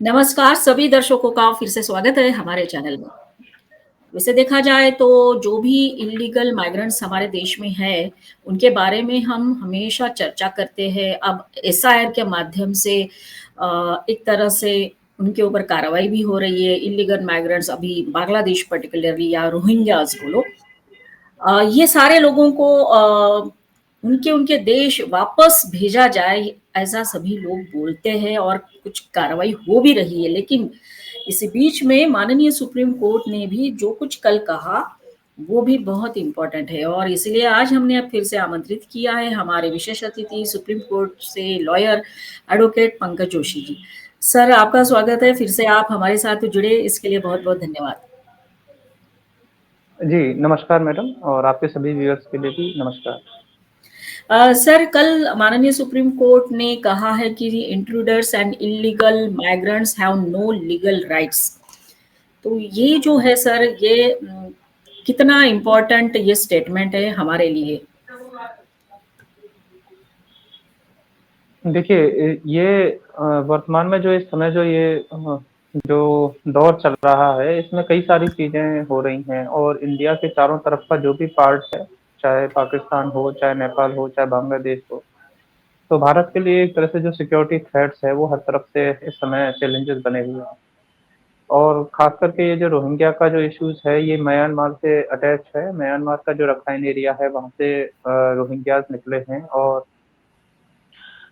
नमस्कार सभी दर्शकों का फिर से स्वागत है हमारे चैनल में। वैसे देखा जाए तो जो भी इल्लीगल माइग्रेंट्स हमारे देश में है, उनके बारे में हम हमेशा चर्चा करते हैं। अब एसआईआर के माध्यम से एक तरह से उनके ऊपर कार्रवाई भी हो रही है। इल्लीगल माइग्रेंट्स अभी बांग्लादेश पर्टिकुलरली या रोहिंग्याज़ बोलो, ये सारे लोगों को उनके उनके देश वापस भेजा जाए, ऐसा सभी लोग बोलते हैं और कुछ कार्रवाई हो भी रही है। लेकिन इसी बीच में माननीय सुप्रीम कोर्ट ने भी जो कुछ कल कहा, वो भी बहुत इम्पोर्टेंट है और इसलिए आज हमने अब फिर से आमंत्रित किया है हमारे विशेष अतिथि सुप्रीम कोर्ट से lawyer advocate Pankaj Joshi ji. Sir, आपका स्वागत है। फिर से आप हमारे साथ जुड़े, इसके लिए बहुत-बहुत धन्यवाद। जी, नमस्कार मैडम और आपके सभी व्यूअर्स के लिए भी नमस्कार। सर, कल माननीय सुप्रीम कोर्ट ने कहा है कि intruders and illegal migrants have no legal rights. तो ये जो है सर, ये कितना इम्पोर्टेंट ये स्टेटमेंट है हमारे लिए? देखिए ये वर्तमान में जो इस समय जो ये जो दौर चल रहा है, इसमें कई सारी चीज़ें हो रही हैं और इंडिया के चारों तरफ का जो भी पार्ट है, चाहे पाकिस्तान हो, चाहे नेपाल हो, चाहे बांग्लादेश हो, तो भारत के लिए एक तरह से जो सिक्योरिटी थ्रेट्स है, वो हर तरफ से इस समय चैलेंजेस बने हुए हैं। और खास करके ये जो रोहिंग्या का जो इश्यूज है, ये म्यांमार से अटैच है। म्यांमार का जो रखाइन एरिया है, वहाँ से रोहिंग्याज निकले हैं और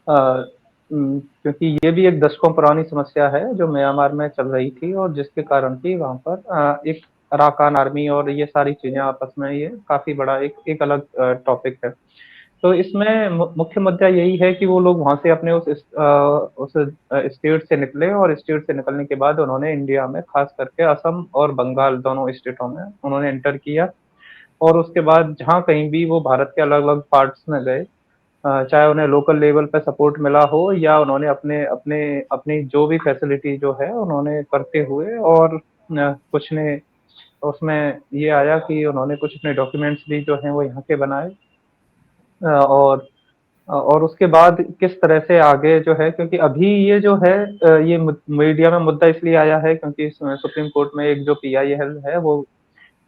अ, क्योंकि ये भी एक दशकों पुरानी समस्या है जो म्यांमार में चल रही थी और जिसके कारण कि वहाँ पर एक अराकान आर्मी और ये सारी चीज़ें आपस में ये काफ़ी बड़ा एक एक अलग टॉपिक है। तो इसमें मुख्य मुद्दा यही है कि वो लोग वहाँ से अपने उस स्टेट से निकले और स्टेट से निकलने के बाद उन्होंने इंडिया में खास करके असम और बंगाल दोनों स्टेटों में उन्होंने एंटर किया और उसके बाद जहाँ कहीं भी वो भारत के अलग-अलग पार्ट्स में गए, चाहे उन्हें लोकल लेवल पे सपोर्ट मिला हो या उन्होंने अपने अपने अपनी जो भी फैसिलिटी जो है उन्होंने करते हुए और कुछ ने उसमें ये आया कि उन्होंने कुछ अपने डॉक्यूमेंट्स भी जो हैं वो यहाँ के बनाए और उसके बाद किस तरह से आगे जो है क्योंकि अभी ये जो है ये मीडिया में मुद्दा इसलिए आया है क्योंकि सुप्रीम कोर्ट में एक जो पीआईएल है वो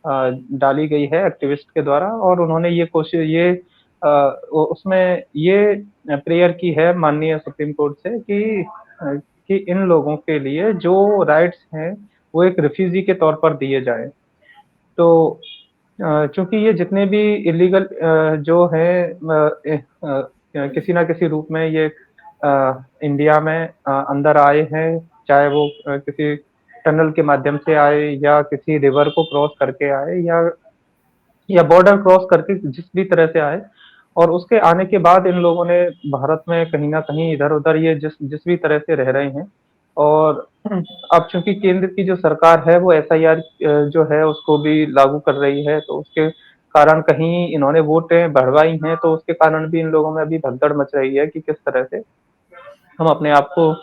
डाली गई है एक्टिविस्ट के द्वारा और उन्होंने ये कोशिश ये उसमें ये प्रेयर की है माननीय सुप्रीम कोर्ट से कि इन लोगों के लिए जो राइट्स हैं वो एक रिफ्यूजी के तौर पर दिए जाएं। तो चूंकि ये जितने भी इलीगल जो है किसी ना किसी रूप में ये इंडिया में अंदर आए हैं, चाहे वो किसी टनल के माध्यम से आए या किसी रिवर को क्रॉस करके आए या बॉर्डर क्रॉस करके जिस भी तरह से आए और उसके आने के बाद इन लोगों ने भारत में कहीं न कहीं इधर-उधर ये जिस जिस भी तरह से रह रहे हैं और अब चूँकि केंद्र की जो सरकार है वो एसआईआर जो है उसको भी लागू कर रही है, तो उसके कारण कहीं इन्होंने वोटें बढ़वाई हैं, तो उसके कारण भी इन लोगों में अभी भगदड़ मच रही है कि किस तरह से हम अपने आप को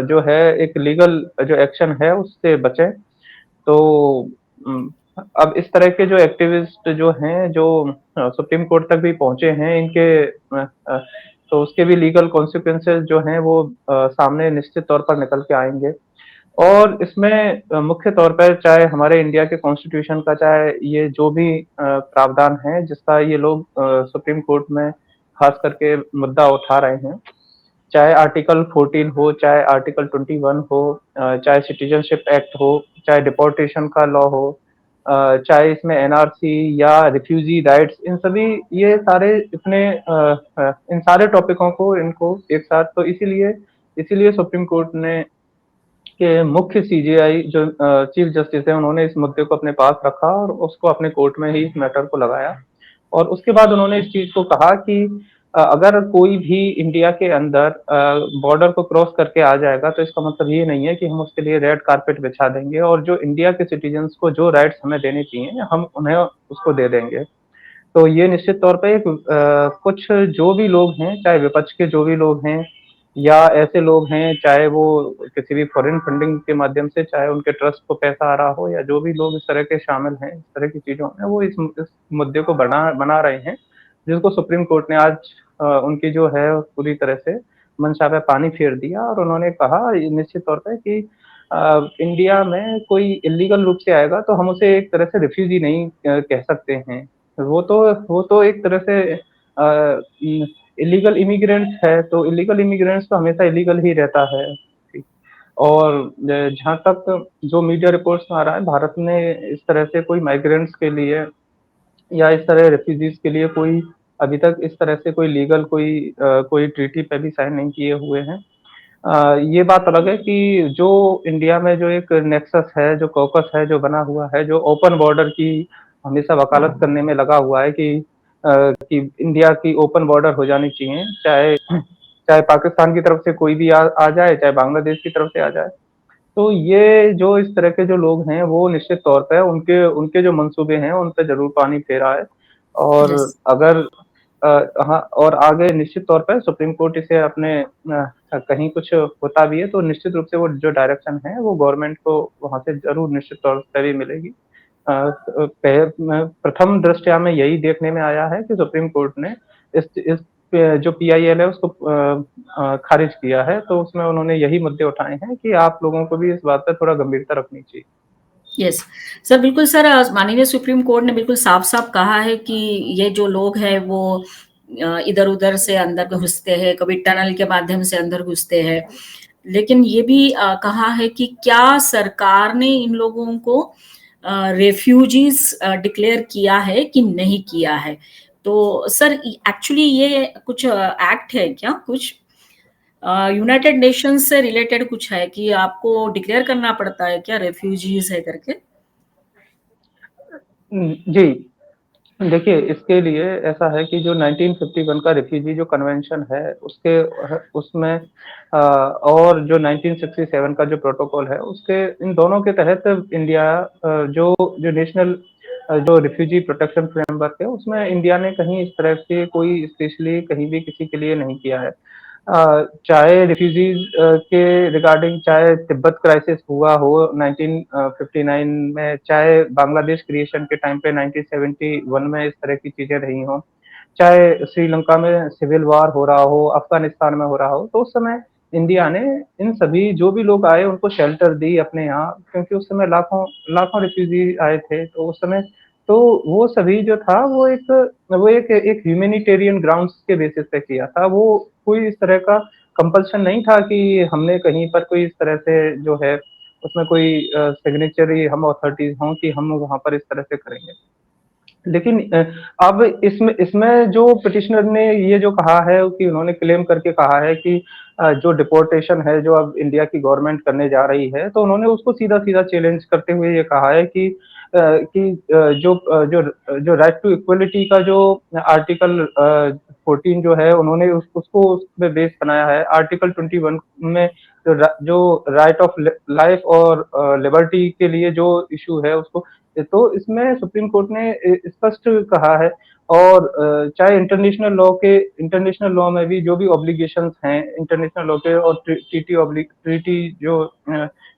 जो है एक लीगल जो एक्शन है उससे बचें। तो उम, अब इस तरह के जो एक्टिविस्ट जो हैं, जो सुप्रीम कोर्ट तक भी पहुँचे हैं, तो उसके भी लीगल कॉन्सिक्वेंसेज़ जो हैं वो सामने निश्चित तौर पर निकल के आएँगे। और इसमें मुख्य तौर पर चाहे हमारे इंडिया के कॉन्स्टिट्यूशन का चाहे ये जो भी प्रावधान है जिसका ये लोग सुप्रीम कोर्ट में ख़ास करके मुद्दा उठा रहे हैं, चाहे आर्टिकल 14 हो, चाहे आर्टिकल 21 हो, चाहे सिटीज़नशिप एक्ट हो, चाहे डिपोर्टेशन का लॉ हो, चाहे इसमें एनआरसी या रिफ्यूजी राइट्स इन सभी ये सारे इन सारे टॉपिकों को इनको एक साथ तो इसीलिए इसीलिए सुप्रीम कोर्ट ने के मुख्य सीजेआई जो चीफ जस्टिस हैं उन्होंने इस मुद्दे को अपने पास रखा और उसको अपने कोर्ट में ही इस मैटर को लगाया। और उसके बाद उन्होंने इस चीज़ को कहा कि अगर कोई भी इंडिया के अंदर बॉर्डर को क्रॉस करके आ जाएगा तो इसका मतलब ये नहीं है कि हम उसके लिए रेड कारपेट बिछा देंगे और जो इंडिया के सिटीज़न्स को जो राइट्स हमें देने चाहिए हम उन्हें उसको दे देंगे। तो ये निश्चित तौर पे कुछ जो भी लोग हैं, चाहे विपक्ष के जो भी लोग हैं या ऐसे लोग हैं, चाहे वो किसी भी फॉरेन फंडिंग के माध्यम से, चाहे उनके ट्रस्ट को पैसा आ रहा हो या जो भी लोग इस तरह के शामिल हैं, इस तरह की चीज़ों में, वो इस मुद्दे को बना बना रहे हैं, जिसको सुप्रीम कोर्ट ने आज उनकी जो है पूरी तरह से मंशा पे पानी फेर दिया और उन्होंने कहा निश्चित तौर पे कि इंडिया में कोई इल्लीगल रूप से आएगा तो हम उसे एक तरह से रिफ्यूजी नहीं कह सकते हैं। वो तो एक तरह से इल्लीगल इमिग्रेंट्स है, तो इल्लीगल इमिग्रेंट्स तो हमेशा इल्लीगल ही रहता है। और जहाँ तक जो मीडिया रिपोर्ट्स में आ रहा है, भारत ने इस तरह से कोई माइग्रेंट्स के लिए या इस तरह रेफ्यूजीज के लिए कोई अभी तक इस तरह से कोई लीगल कोई ट्रीटी पे भी साइन नहीं किए हुए हैं। ये बात अलग है कि जो इंडिया में जो एक नेक्सस है, जो कॉकस है, जो बना हुआ है, जो ओपन बॉर्डर की हमेशा वकालत करने में लगा हुआ है कि इंडिया की ओपन बॉर्डर हो जानी चाहिए, चाहे चाहे पाकिस्तान की तरफ से कोई भी आ जाए, चाहे बांग्लादेश की तरफ से आ जाए। तो ये जो इस तरह के जो लोग हैं, वो निश्चित तौर पे उनके उनके जो मंसूबे हैं, उन पे ज़रूर पानी फेरा है। और यस, अगर अ, हाँ, और आगे निश्चित तौर पे सुप्रीम कोर्ट इसे कहीं कुछ होता भी है, तो निश्चित रूप से वो जो डायरेक्शन है, वो गवर्नमेंट को वहाँ से ज़रूर निश्चित तौर पे भी मिलेगी। प्रथम दृष्टया में यही देखने में आया है कि सुप्रीम कोर्ट ने इस जो पीआईएल है उसको खारिज किया है, तो उसमें उन्होंने यही मुद्दे उठाए हैं कि आप लोगों को भी इस बात पे थोड़ा गंभीरता रखनी चाहिए। यस। सर बिल्कुल सर, माननीय सुप्रीम कोर्ट ने बिल्कुल साफ-साफ कहा है कि ये जो लोग हैं वो इधर-उधर से अंदर घुसते हैं, कभी टनल के माध्यम से अंदर घुसते हैं। लेकिन ये भी कहा है कि क्या सरकार ने इन लोगों को रेफ्यूजीज़ डिक्लेयर किया है कि नहीं किया है? तो सर एक्चुअली ये कुछ एक्ट है क्या कुछ? यूनाइटेड नेशंस से रिलेटेड कुछ है कि आपको डिक्लेयर करना पड़ता है क्या रेफ्यूजीज़ है करके? जी। देखिए, इसके लिए ऐसा है कि जो 1951 का रिफ्यूजी जो कन्वेंशन है, उसमें और जो 1967 का जो प्रोटोकॉल है, उसके इन दोनों के तहत इंडिया जो नेशनल जो रिफ्यूजी प्रोटेक्शन फ्रेमवर्क है, उसमें इंडिया ने कहीं इस तरह से कोई स्पेशली कहीं भी किसी के लिए नहीं किया है। चाहे रिफ्यूजीज के रिगार्डिंग चाहे तिब्बत क्राइसिस हुआ हो 1959 में, चाहे बांग्लादेश क्रिएशन के टाइम पे 1971 में इस तरह की चीजें रही हों, चाहे श्रीलंका में सिविल वॉर हो रहा हो, अफगानिस्तान में हो रहा हो, तो उस समय इंडिया ने इन सभी जो भी लोग आए उनको शेल्टर दी अपने यहाँ, क्योंकि उस समय लाखों लाखों रिफ्यूजी आए थे, तो उस समय तो वो सभी जो था वो एक ह्यूमैनिटेरियन ग्राउंड्स के बेसिस पे किया था। वो कोई इस तरह का कंपल्शन नहीं था कि हमने कहीं पर कोई इस तरह से जो है उसमें कोई सिग्नेचरी हम अथॉरिटीज हों कि हम वहाँ पर इस तरह से करेंगे। लेकिन अब इसमें इसमें जो पिटिशनर ने ये जो कहा है कि उन्होंने क्लेम करके कहा है कि जो डिपोर्टेशन है जो अब इंडिया की गवर्नमेंट करने जा रही है, तो उन्होंने उसको सीधा-सीधा चैलेंज करते हुए ये कहा है जो राइट टू इक्वालिटी का जो आर्टिकल 14 जो है उन्होंने उसको उसपे बेस बनाया है। आर्टिकल 21 में जो राइट ऑफ लाइफ और लिबर्टी के लिए जो इश्यू है उसको, तो इसमें सुप्रीम कोर्ट ने स्पष्ट कहा है। और चाहे इंटरनेशनल लॉ में भी जो भी ऑब्लिगेशंस हैं इंटरनेशनल लॉ के और ट्रीटी जो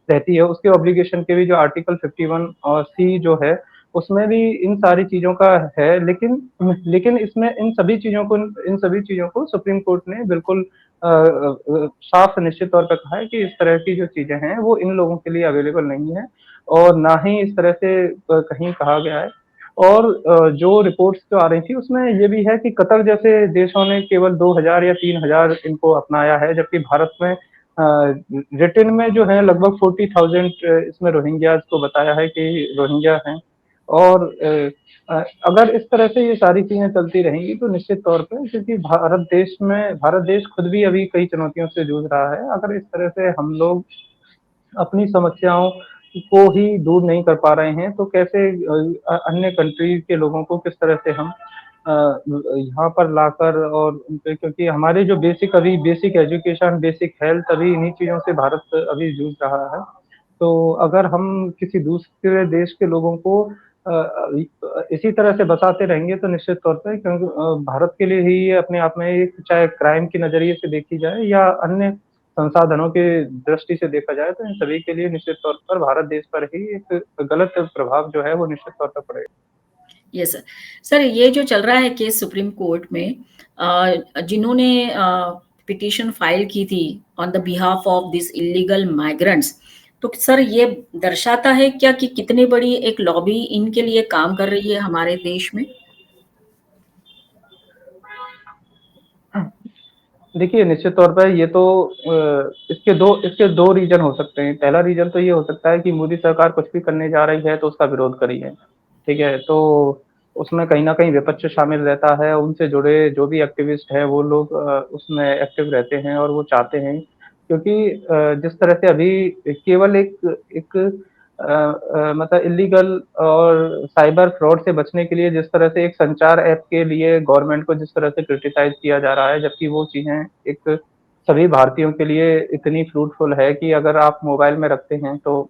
रहती है उसके ऑब्लिगेशन के भी जो आर्टिकल 51 और सी जो है उसमें भी इन सारी चीजों का है, लेकिन लेकिन इसमें इन सभी चीजों को सुप्रीम कोर्ट ने बिल्कुल साफ निश्चित तौर पर कहा है कि इस तरह की जो चीजें हैं वो इन लोगों के लिए अवेलेबल नहीं है, और ना ही इस तरह से कहीं कहा गया है। और जो रिपोर्ट्स जो आ रही थी उसमें ये भी है कि कतर जैसे देशों ने केवल 2000 या 3000 इनको अपनाया है, जबकि भारत में रिटेन में जो है लगभग 40,000 इसमें रोहिंग्याज को बताया है कि रोहिंग्या हैं। और अगर इस तरह से ये सारी चीजें चलती रहेंगी तो निश्चित तौर पे, क्योंकि भारत देश खुद भी अभी कई चुनौतियों से जूझ रहा है, अगर इस तरह से हम लोग अपनी समस्याओं को ही दूर नहीं कर पा रहे हैं, तो कैसे अन्य कंट्री के लोगों को किस तरह से हम यहाँ पर लाकर और उनपे, क्योंकि हमारे जो बेसिक एजुकेशन, बेसिक हेल्थ अभी इन्हीं चीज़ों से भारत अभी जूझ रहा है। तो अगर हम किसी दूसरे देश के लोगों को इसी तरह से बसाते रहेंगे तो निश्चित तौर पे, क्योंकि भारत के लिए ही ये अपने आप में एक, चाहे क्राइम के नज़रिए से देखी जाए या अन्य संसाधनों की दृष्टि से देखा जाए, तो इन सभी के लिए निश्चित तौर पर भारत देश पर ही एक गलत प्रभाव जो है वो निश्चित तौर पर पड़ेगा। Yes sir. सर ये जो चल रहा है केस सुप्रीम कोर्ट में जिन्होंने पिटीशन फाइल की थी on the behalf of this illegal migrants. तो सर ये दर्शाता है क्या कि कितनी बड़ी एक लॉबी इनके लिए काम कर रही है हमारे देश में? देखिए, निश्चित तौर पे ये तो इसके 2 रीज़न हो सकते हैं। पहला रीज़न तो ये हो सकता है कि मोदी सरकार कुछ भी करने जा रही है तो उसका विरोध करिए, ठीक है? तो उसमें कहीं न कहीं विपक्ष शामिल रहता है, उनसे जुड़े जो भी एक्टिविस्ट हैं वो लोग उसमें एक्टिव रहते हैं और वो चाहते हैं क्योंकि जिस तरह से अभी केवल एक एक मतलब इल्लीगल और साइबर फ्रॉड से बचने के लिए जिस तरह से एक संचार ऐप के लिए गवर्नमेंट को जिस तरह से क्रिटिसाइज़ किया जा रहा है, जबकि वो चीज़ें एक सभी भारतीयों के लिए इतनी फ्रूटफुल है कि अगर आप मोबाइल में रखते हैं तो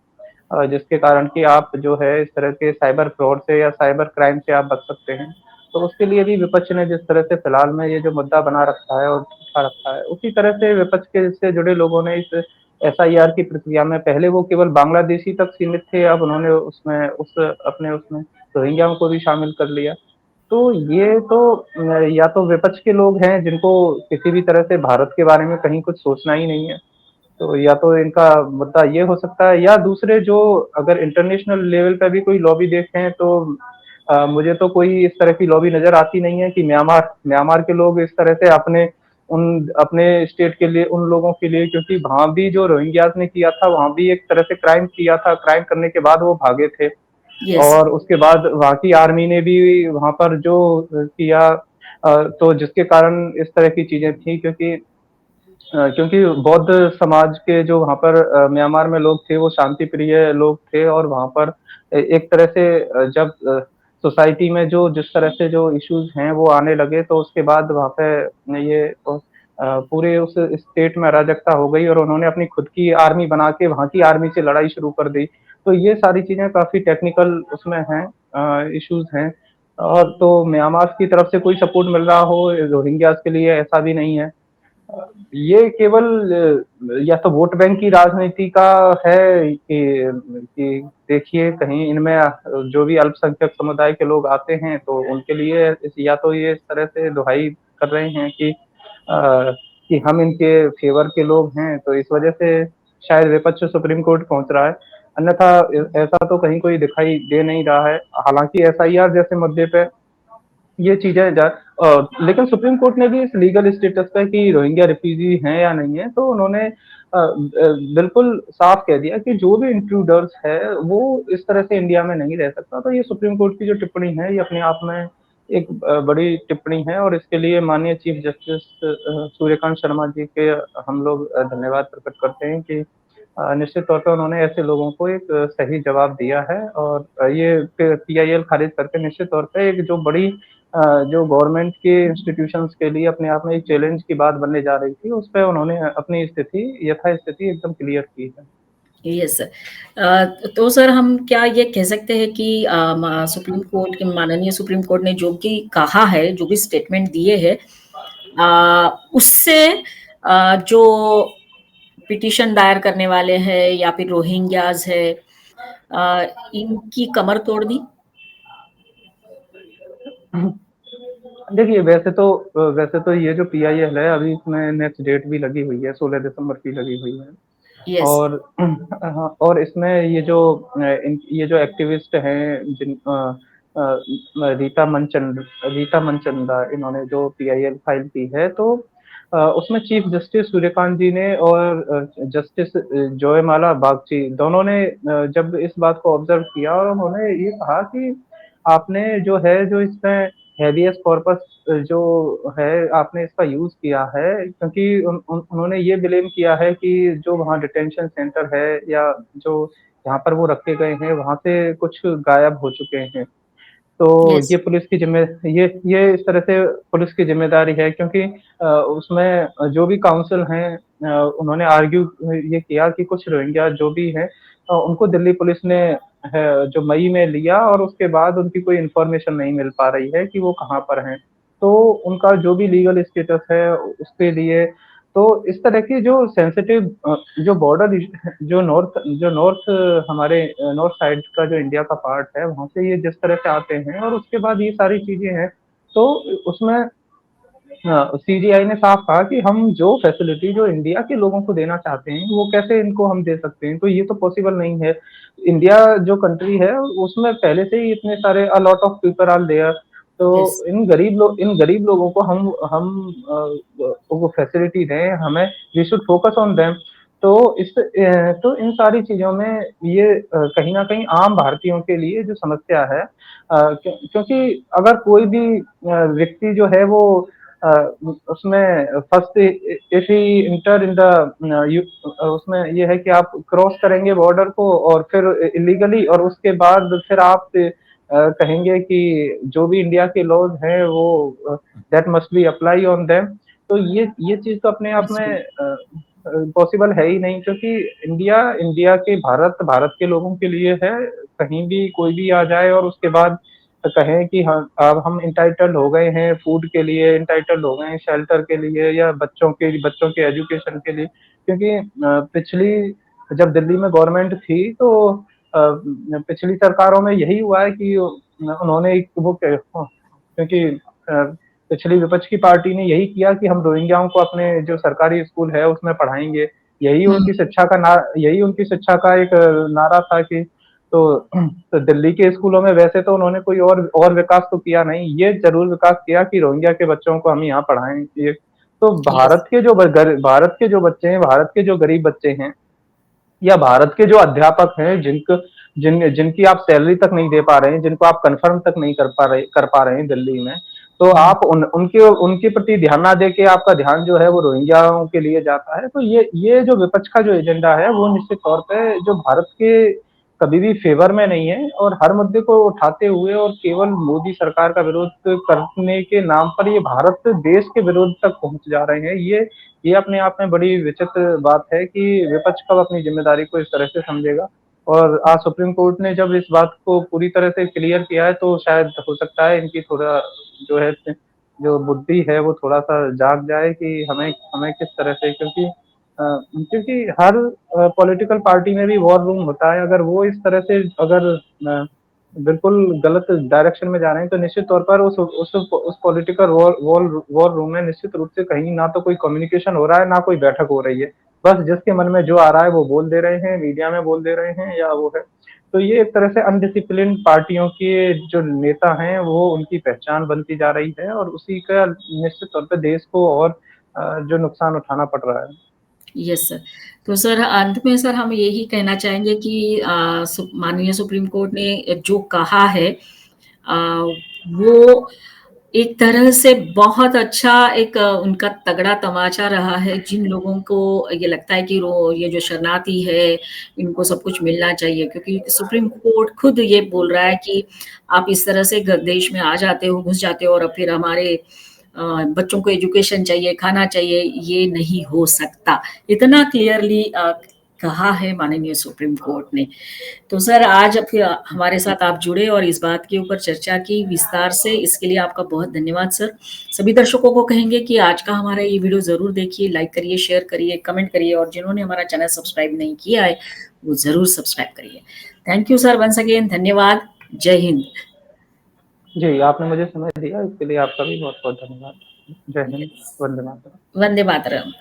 जिसके कारण कि आप जो है इस तरह के साइबर फ्रॉड से या साइबर क्राइम से आप बच सकते हैं। तो उसके लिए भी विपक्ष ने जिस तरह से फिलहाल में ये जो मुद्दा बना रखा है और उठा रखा है, उसी तरह से विपक्ष के से जुड़े लोगों ने इस एसआईआर की प्रक्रिया में पहले वो केवल बांग्लादेशी तक सीमित थे, अब उन्होंने उसमें उस अपने उसमें रोहिंग्याओं को भी शामिल कर लिया। तो ये तो या तो विपक्ष के लोग हैं जिनको किसी भी तरह से भारत के बारे में कहीं कुछ सोचना ही नहीं है। तो या तो इनका मुद्दा ये हो सकता है या दूसरे जो अगर इंटरनेशनल लेवल पे भी कोई लॉबी देखें तो मुझे तो कोई इस तरह की लॉबी नज़र आती नहीं है कि म्यांमार म्यांमार के लोग इस तरह से अपने स्टेट के लिए उन लोगों के लिए क्योंकि वहाँ भी जो रोहिंग्यास ने किया था, वहाँ भी एक तरह से क्राइम किया था, क्राइम करने के बाद वो भागे थे। यस। और उसके बाद वहाँ की आर्मी ने भी वहाँ पर जो किया तो जिसके कारण इस तरह की चीज़ें थी क्योंकि बौद्ध समाज के जो वहाँ पर म्यांमार में लोग थे वो शांति प्रिय लोग थे और वहाँ पर एक तरह से जब सोसाइटी में जो जिस तरह से जो इश्यूज हैं वो आने लगे तो उसके बाद वहाँ पे ये पूरे उस स्टेट में अराजकता हो गई और उन्होंने अपनी खुद की आर्मी बना के वहाँ की आर्मी से लड़ाई शुरू कर दी। तो ये सारी चीज़ें काफ़ी टेक्निकल उसमें हैं इश्यूज हैं और तो म्यांमार की तरफ से कोई सपोर्ट मिल रहा हो रोहिंग्यास के लिए ऐसा भी नहीं है। ये केवल या तो वोट बैंक की राजनीति का है कि देखिए कहीं इनमें जो भी अल्पसंख्यक समुदाय के लोग आते हैं तो उनके लिए या तो ये इस तरह से दुहाई कर रहे हैं कि हम इनके फेवर के लोग हैं तो इस वजह से शायद विपक्ष सुप्रीम कोर्ट पहुंच रहा है अन्यथा ऐसा तो कहीं कोई दिखाई दे नहीं रहा है हालांकि एसआईआर जैसे मुद्दे पे ये चीज़ें लेकिन सुप्रीम कोर्ट ने भी इस लीगल स्टेटस पे कि रोहिंग्या रिफ्यूजी हैं या नहीं है, तो उन्होंने बिल्कुल साफ कह दिया कि जो भी इंट्रूडर्स है, वो इस तरह से इंडिया में नहीं रह सकता। तो ये सुप्रीम कोर्ट की जो टिप्पणी है, ये अपने आप में एक बड़ी टिप्पणी है और इसके लिए माननीय चीफ जस्टिस सूर्यकांत शर्मा जी के हम लोग धन्यवाद प्रकट करते हैं कि निश्चित तौर पे उन्होंने ऐसे लोगों को एक सही जवाब दिया है और ये पीआईएल खारिज करके निश्चित तौर पे एक जो बड़ी जो गवर्नमेंट के इंस्टीट्यूशंस के लिए अपने आप में एक चैलेंज की बात बनने जा रही थी, उस पे उन्होंने अपनी स्थिति यथास्थिति एकदम क्लियर की है। यस। तो सर हम क्या ये कह सकते हैं कि सुप्रीम कोर्ट के माननीय सुप्रीम कोर्ट ने जो भी कहा है, जो भी स्टेटमेंट दिए हैं, उससे जो पिटीशन दायर करने वाले हैं या फिर रोहिंग्याज है, इनकी कमर तोड़ दी? देखिए वैसे तो ये जो पीआईएल है अभी इसमें नेक्स्ट डेट भी लगी हुई है, 16 दिसंबर की लगी हुई है। यस। और हाँ, और इसमें ये जो एक्टिविस्ट हैं रीता मनचंदा इन्होंने जो पीआईएल फाइल की है तो उसमें चीफ जस्टिस सूर्यकांत जी ने और जस्टिस जयमाला बागची दोनों ने जब इस बात को ऑब्जर्व किया और उन्होंने ये कहा कि आपने जो है जो इसमें हेवियस कॉर्पस जो है आपने इसका यूज़ किया है क्योंकि उन्होंने ये ब्लेम किया है कि जो वहाँ डिटेंशन सेंटर है या जो जहाँ पर वो रखे गए हैं वहाँ से कुछ गायब हो चुके हैं। तो यस। ये पुलिस की जिम्मे ये इस तरह से पुलिस की ज़िम्मेदारी है क्योंकि उसमें जो भी काउंसिल हैं उन्होंने आर्ग्यू ये किया कि कुछ रोहिंग्या जो भी हैं उनको दिल्ली पुलिस ने जो मई में लिया और उसके बाद उनकी कोई इन्फॉर्मेशन नहीं मिल पा रही है कि वो कहाँ पर हैं। तो उनका जो भी लीगल स्टेटस है उसके लिए तो इस तरह की जो सेंसिटिव जो बॉर्डर जो नॉर्थ हमारे नॉर्थ साइड का जो इंडिया का पार्ट है वहाँ से ये जिस तरह से आते हैं और उसके बाद ये सारी चीज़ें हैं तो उसमें सीजीआई ने साफ कहा कि हम जो फैसिलिटी जो इंडिया के लोगों को देना चाहते हैं, वो कैसे इनको हम दे सकते हैं? तो ये तो पॉसिबल नहीं है। इंडिया जो कंट्री है, उसमें पहले से ही इतने सारे a lot of people are there. तो यस, इन गरीब लोगों को हम वो फैसिलिटी दें, हमें we should focus on them. तो तो इन सारी चीज़ों में ये कहीं न कहीं आम भारतीयों के लिए जो समस्या है, क्योंकि अगर कोई भी व्यक्ति जो है वो अ, उसमें first if he inter in the you उसमें ये है कि आप क्रॉस करेंगे बॉर्डर को और फिर इलीगली, और उसके बाद फिर आप कहेंगे कि जो भी इंडिया के लॉज हैं वो that must be apply on them. तो ये चीज़ तो अपने आप दैट्स में ट्रू। पॉसिबल है ही नहीं, क्योंकि इंडिया के भारत के लोगों के लिए है। कहीं भी कोई भी आ जाए और उसके बाद कहें कि हाँ, अब हम इंटाइटल्ड हो गए हैं फूड के लिए, इंटाइटल्ड हो गए हैं शेल्टर के लिए, या बच्चों के एजुकेशन के लिए। क्योंकि पिछली जब दिल्ली में गवर्नमेंट थी, तो पिछली सरकारों में यही हुआ है कि उन्होंने एक वो क्योंकि पिछली विपक्ष की पार्टी ने यही किया कि हम रोहिंग्याओं को अपने जो सरकारी स्कूल है उसमें पढ़ाएँगे। हुँ, यही उनकी शिक्षा का एक नारा था कि तो तो दिल्ली के स्कूलों में वैसे तो उन्होंने कोई और विकास तो किया नहीं, ये ज़रूर विकास किया कि रोहिंग्या के बच्चों को हम यहाँ पढ़ाएँ। ये तो यस, भारत के जो बच्चे हैं, भारत के जो गरीब बच्चे हैं, या भारत के जो अध्यापक हैं जिनकी आप सैलरी तक नहीं दे पा रहे हैं, जिनको आप कन्फर्म तक नहीं कर पा रहे हैं दिल्ली में, तो हुँ, आप उनके प्रति ध्यान ना देके आपका ध्यान जो है वो रोहिंग्याओं के लिए जाता है। तो ये जो विपक्ष का जो एजेंडा है, वो निश्चित तौर पे जो भारत के कभी भी फेवर में नहीं है, और हर मुद्दे को उठाते हुए और केवल मोदी सरकार का विरोध करने के नाम पर ये भारत देश के विरोध तक पहुँच जा रहे हैं। ये अपने आप में बड़ी विचित्र बात है कि विपक्ष कब अपनी ज़िम्मेदारी को इस तरह से समझेगा। और आज सुप्रीम कोर्ट ने जब इस बात को पूरी तरह से क्लियर किया है, तो शायद हो सकता है इनकी थोड़ा जो है जो बुद्धि है वो थोड़ा-सा जाग जाए कि हमें हमें किस तरह से, क्योंकि हर पॉलिटिकल पार्टी में भी वॉर रूम होता है। अगर वो इस तरह से अगर बिल्कुल गलत डायरेक्शन में जा रहे हैं, तो निश्चित तौर पर उस पॉलिटिकल वॉर रूम में निश्चित रूप से कहीं ना तो कोई कम्युनिकेशन हो रहा है, ना कोई बैठक हो रही है। बस जिसके मन में जो आ रहा है वो बोल दे रहे हैं, मीडिया में बोल दे रहे हैं, या वो है। तो ये एक तरह से अनडिसिप्लिन्ड पार्टियों के जो नेता हैं, वो उनकी पहचान बनती जा रही है, और उसी का निश्चित तौर पे देश को और जो नुकसान उठाना पड़ रहा है। Yes sir. तो सर अंत में सर हम यही कहना चाहेंगे कि माननीय सुप्रीम कोर्ट ने जो कहा है वो एक तरह से बहुत अच्छा एक उनका तगड़ा तमाचा रहा है। जिन लोगों को ये लगता है कि ये जो शरणार्थी है, इनको सब कुछ मिलना चाहिए क्योंकि सुप्रीम कोर्ट खुद ये बोल रहा है कि आप इस तरह से देश में आ जाते हो, घुस जाते हो और फिर हमारे बच्चों को एजुकेशन चाहिए, खाना चाहिए, ये नहीं हो सकता। इतना क्लियरली कहा है माननीय सुप्रीम कोर्ट ने। तो सर आज फिर हमारे साथ आप जुड़े और इस बात के ऊपर चर्चा की विस्तार से, इसके लिए आपका बहुत धन्यवाद सर। सभी दर्शकों को कहेंगे कि आज का हमारा ये वीडियो ज़रूर देखिए, लाइक करिए, शेयर करिए, कमेंट करिए और जिन्होंने हमारा चैनल सब्सक्राइब नहीं किया है, वो ज़रूर सब्सक्राइब करिए। Thank you sir once again धन्यवाद। जय हिंद। जी, आपने मुझे समय दिया, इसके लिए आपका भी बहुत-बहुत धन्यवाद। जय हिंद, यस। वंदे मातरम। वंदे मातरम।